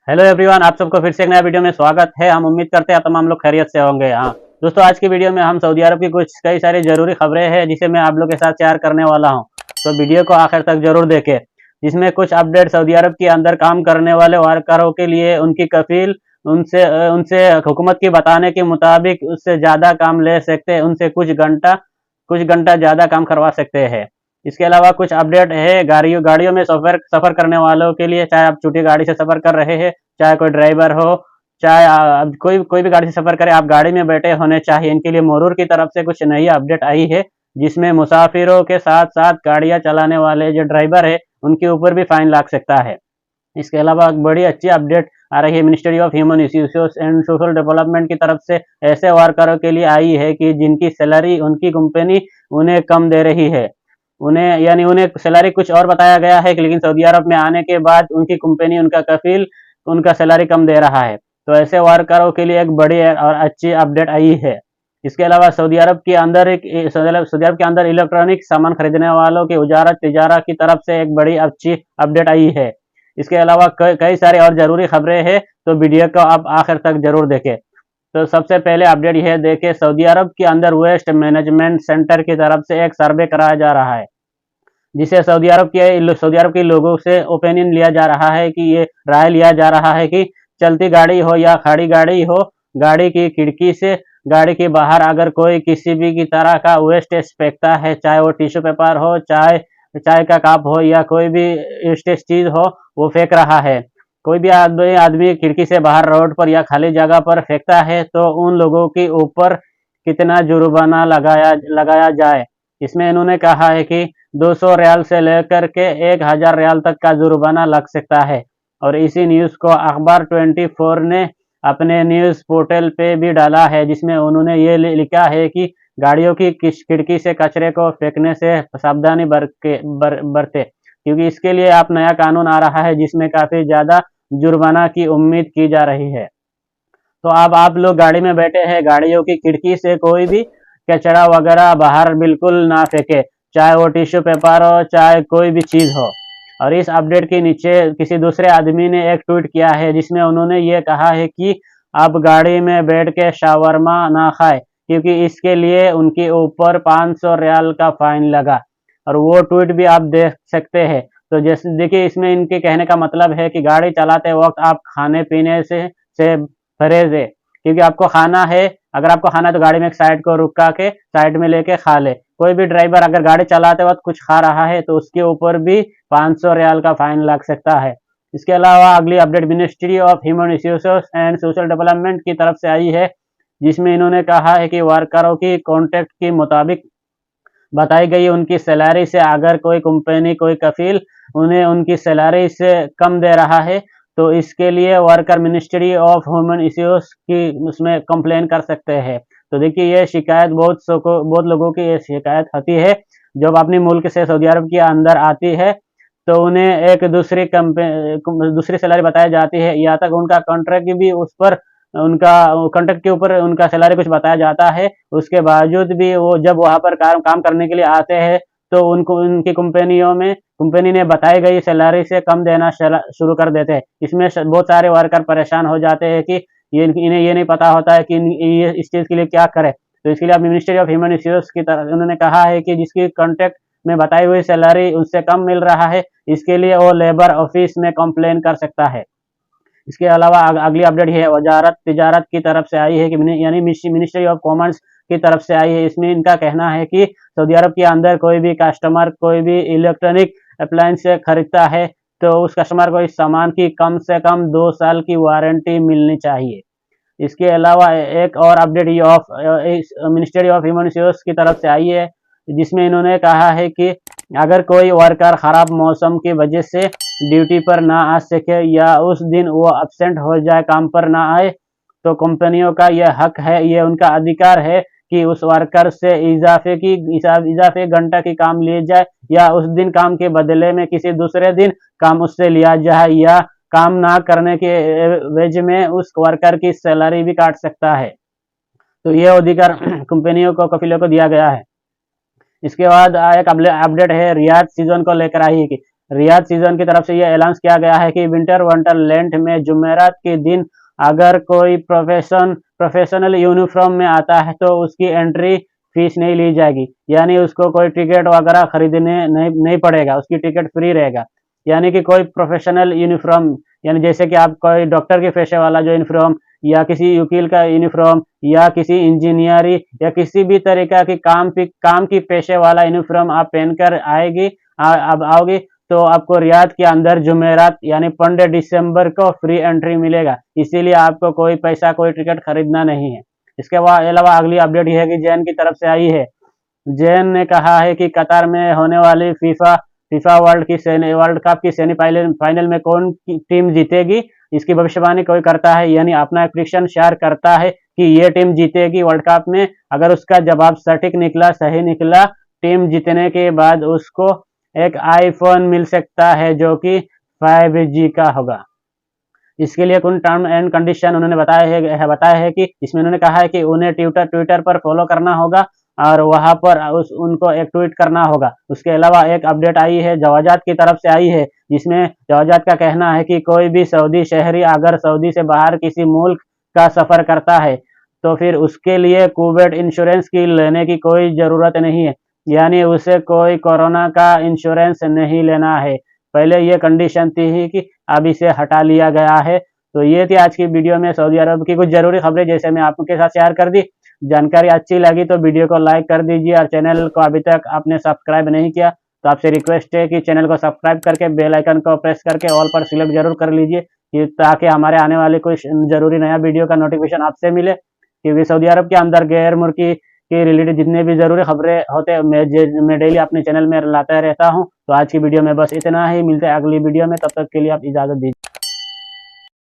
Hello everyone, आप सबको फिर से एक नया वीडियो में स्वागत है। हम उम्मीद करते हैं तमाम लोग खैरियत से होंगे। हाँ दोस्तों, आज की वीडियो में हम सऊदी अरब की कुछ कई सारी जरूरी खबरें हैं जिसे मैं आप लोग के साथ शेयर करने वाला हूं। तो वीडियो को आखिर तक जरूर देखें, जिसमें कुछ अपडेट सऊदी अरब के अंदर काम करने वाले वर्करों के लिए उनकी कफील उनसे उनसे हुकूमत की बताने के मुताबिक उससे ज़्यादा काम ले सकते हैं, उनसे कुछ घंटा ज़्यादा काम करवा सकते हैं। इसके अलावा कुछ अपडेट है गाड़ियों में सफर करने वालों के लिए, चाहे आप छोटी गाड़ी से सफर कर रहे हैं, चाहे कोई ड्राइवर हो, चाहे कोई भी गाड़ी से सफर करे, आप गाड़ी में बैठे होने चाहिए। इनके लिए मरूर की तरफ से कुछ नई अपडेट आई है, जिसमें मुसाफिरों के साथ साथ गाड़ियां चलाने वाले जो ड्राइवर है उनके ऊपर भी फाइन लग सकता है। इसके अलावा एक बड़ी अच्छी अपडेट आ रही है ministry of human resource and social development की तरफ से, ऐसे वर्करों के लिए आई है कि जिनकी सैलरी उनकी कंपनी उन्हें कम दे रही है। उन्हें सैलरी कुछ और बताया गया है कि लेकिन सऊदी अरब में आने के बाद उनकी कंपनी उनका कफील उनका सैलरी कम दे रहा है। तो ऐसे वर्करों के लिए एक बड़ी और अच्छी अपडेट आई है। इसके अलावा सऊदी अरब के अंदर इलेक्ट्रॉनिक सामान खरीदने वालों की वजारत तिजारत की तरफ से एक बड़ी अच्छी अपडेट आई है। इसके अलावा कई सारी और जरूरी खबरें हैं, तो वीडियो को आप आखिर तक जरूर देखें। तो सबसे पहले अपडेट यह देखें, सऊदी अरब के अंदर वेस्ट मैनेजमेंट सेंटर की तरफ से एक सर्वे कराया जा रहा है, जिसे सऊदी अरब के लोगों से ओपिनियन लिया जा रहा है कि ये राय लिया जा रहा है कि चलती गाड़ी हो या खड़ी गाड़ी हो, गाड़ी की खिड़की से गाड़ी के बाहर अगर कोई किसी भी की तरह का वेस्ट फेंकता है, चाहे वो टिश्यू पेपर हो, चाहे चाय का कप हो या कोई भी वेस्टेज चीज हो, वो फेंक रहा है, कोई भी आदमी खिड़की से बाहर रोड पर या खाली जगह पर फेंकता है, तो उन लोगों के ऊपर कितना जुर्माना लगाया जाए। इसमें इन्होंने कहा है कि 200 रियाल से लेकर के 1000 रियाल तक का जुर्माना लग सकता है। और इसी न्यूज़ को अखबार 24 ने अपने न्यूज़ पोर्टल पे भी डाला है, जिसमें उन्होंने ये लिखा है कि गाड़ियों की खिड़की से कचरे को फेंकने से सावधानी बरते, क्योंकि इसके लिए आप नया कानून आ रहा है जिसमें काफ़ी ज़्यादा जुर्माना की उम्मीद की जा रही है। तो अब आप लोग गाड़ी में बैठे हैं, गाड़ियों की खिड़की से कोई भी कचरा वगैरह बाहर बिल्कुल ना फेंके, चाहे वो टिश्यू पेपर हो, चाहे कोई भी चीज़ हो। और इस अपडेट के नीचे किसी दूसरे आदमी ने एक ट्वीट किया है, जिसमें उन्होंने ये कहा है कि अब गाड़ी में बैठ के शावरमा ना खाए, क्योंकि इसके लिए उनके ऊपर 500 रियाल का फाइन लगा। और वो ट्वीट भी आप देख सकते हैं। तो जैसे देखिए, इसमें इनके कहने का मतलब है कि गाड़ी चलाते वक्त आप खाने पीने से परहेज है, क्योंकि आपको खाना है, अगर आपको खाना है तो गाड़ी में एक साइड को रुका के साइड में लेके खा ले। कोई भी ड्राइवर अगर गाड़ी चलाते वक्त कुछ खा रहा है तो उसके ऊपर भी 500 रियाल का फाइन लग सकता है। इसके अलावा अगली update ministry of human resource and social development की तरफ से आई है, जिसमें इन्होंने कहा है कि वर्करों की कॉन्ट्रैक्ट के मुताबिक बताई गई उनकी सैलरी से अगर कोई कंपनी कोई कफील उन्हें उनकी सैलरी से कम दे रहा है, तो इसके लिए worker ministry of human issues की उसमें कंप्लेन कर सकते हैं। तो देखिए, ये शिकायत बहुत लोगों की ये शिकायत होती है, जब अपने मुल्क से सऊदी अरब के अंदर आती है तो उन्हें एक दूसरी सैलरी बताई जाती है, या तक उनका कॉन्ट्रैक्ट भी उस पर उनका कॉन्ट्रैक्ट के ऊपर उनका सैलरी कुछ बताया जाता है। उसके बावजूद भी वो जब वहाँ पर काम करने के लिए आते हैं, तो उनको उनकी कंपनी ने बताई गई सैलरी से कम देना शुरू कर देते हैं। इसमें बहुत सारे वर्कर परेशान हो जाते हैं कि इन्हें ये नहीं पता होता है कि ये इस चीज़ के लिए क्या करें। तो इसके लिए अब मिनिस्ट्री ऑफ ह्यूमन रिसोर्स की तरफ उन्होंने कहा है कि जिसकी कॉन्ट्रैक्ट में बताई हुई सैलरी उससे कम मिल रहा है, इसके लिए वो लेबर ऑफिस में कंप्लेन कर सकता है। इसके अलावा अगली अपडेट है वजारत तिजारत की तरफ से आई है, कि यानी मिनिस्ट्री ऑफ कॉमर्स की तरफ से आई है। इसमें इनका कहना है कि सऊदी अरब के अंदर कोई भी कस्टमर कोई भी इलेक्ट्रॉनिक अप्लायंस खरीदता है, तो उस कस्टमर को इस सामान की कम से कम 2 साल की वारंटी मिलनी चाहिए। इसके अलावा एक और अपडेट ये of ministry of human resource की तरफ से आई है, जिसमें इन्होंने कहा है कि अगर कोई वर्कर खराब मौसम की वजह से ड्यूटी पर ना आ सके या उस दिन वो एब्सेंट हो जाए, काम पर ना आए, तो कंपनियों का यह हक है, ये उनका अधिकार है कि उस वर्कर से इजाफे घंटा की काम लिए जाए, या उस दिन काम के बदले में किसी दूसरे दिन काम उससे लिया जाए, या काम ना करने के एवज में उस वर्कर की सैलरी भी काट सकता है। तो ये अधिकार कंपनियों को कफीलों को दिया गया है। इसके बाद एक अपडेट है रियाद सीजन को लेकर आई है, कि रियाद सीजन की तरफ से यह ऐलान किया गया है कि विंटर वंडरलैंड में जुमेरात के दिन अगर कोई प्रोफेशनल यूनिफॉर्म में आता है तो उसकी एंट्री फीस नहीं ली जाएगी, यानी उसको कोई टिकट वगैरह खरीदने नहीं पड़ेगा, उसकी टिकट फ्री रहेगा। यानी कि कोई प्रोफेशनल यूनिफॉर्म, यानी जैसे कि आप कोई डॉक्टर के पेशे वाला जो यूनिफॉर्म, या किसी वकील का यूनिफॉर्म, या किसी इंजीनियरी, या किसी भी तरीका की काम की पेशे वाला यूनिफॉर्म आप पहनकर अब आओगे तो आपको रियाद के अंदर जुमेरात यानी 15 दिसंबर को फ्री एंट्री मिलेगा। इसीलिए आपको कोई पैसा कोई टिकट खरीदना नहीं है। इसके अलावा अगली अपडेट यह है कि जैन की तरफ से आई है। जैन ने कहा है कि कतार में होने वाली फीफा वर्ल्ड कप की सेमीफाइनल में कौन टीम जीतेगी, इसकी भविष्यवाणी कोई करता है, यानी अपना प्रेडिक्शन शेयर करता है कि ये टीम जीतेगी वर्ल्ड कप में। अगर उसका जवाब सटीक निकला, सही निकला, टीम जीतने के बाद उसको एक आईफोन मिल सकता है जो कि 5G का होगा। इसके लिए कुछ टर्म एंड कंडीशन उन्होंने बताया है कि इसमें उन्होंने कहा है कि उन्हें ट्विटर पर फॉलो करना होगा और वहां पर उनको एक ट्वीट करना होगा। उसके अलावा एक अपडेट आई है जवाजात की तरफ से आई है, जिसमें जवाजात का कहना है कि कोई भी सऊदी शहरी अगर सऊदी से बाहर किसी मुल्क का सफर करता है तो फिर उसके लिए कोविड इंश्योरेंस की लेने की कोई ज़रूरत नहीं है, यानी उसे कोई कोरोना का इंश्योरेंस नहीं लेना है। पहले ये कंडीशन थी कि अब इसे हटा लिया गया है। तो ये थी आज की वीडियो में सऊदी अरब की कुछ ज़रूरी खबरें, जैसे मैं आपके साथ शेयर कर दी। जानकारी अच्छी लगी तो वीडियो को लाइक कर दीजिए, और चैनल को अभी तक आपने सब्सक्राइब नहीं किया तो आपसे रिक्वेस्ट है कि चैनल को सब्सक्राइब करके बेल आइकन को प्रेस करके ऑल पर सिलेक्ट जरूर कर लीजिए, ताकि हमारे आने वाले कुछ जरूरी नया वीडियो का नोटिफिकेशन आपसे मिले। क्योंकि सऊदी अरब के अंदर गैर मुल्की के रिलेटेड जितने भी जरूरी खबरें होते हैं मैं डेली अपने चैनल में लाता रहता हूं। तो आज की वीडियो में बस इतना ही, मिलते हैं अगली वीडियो में, तब तक के लिए आप इजाजत दीजिए।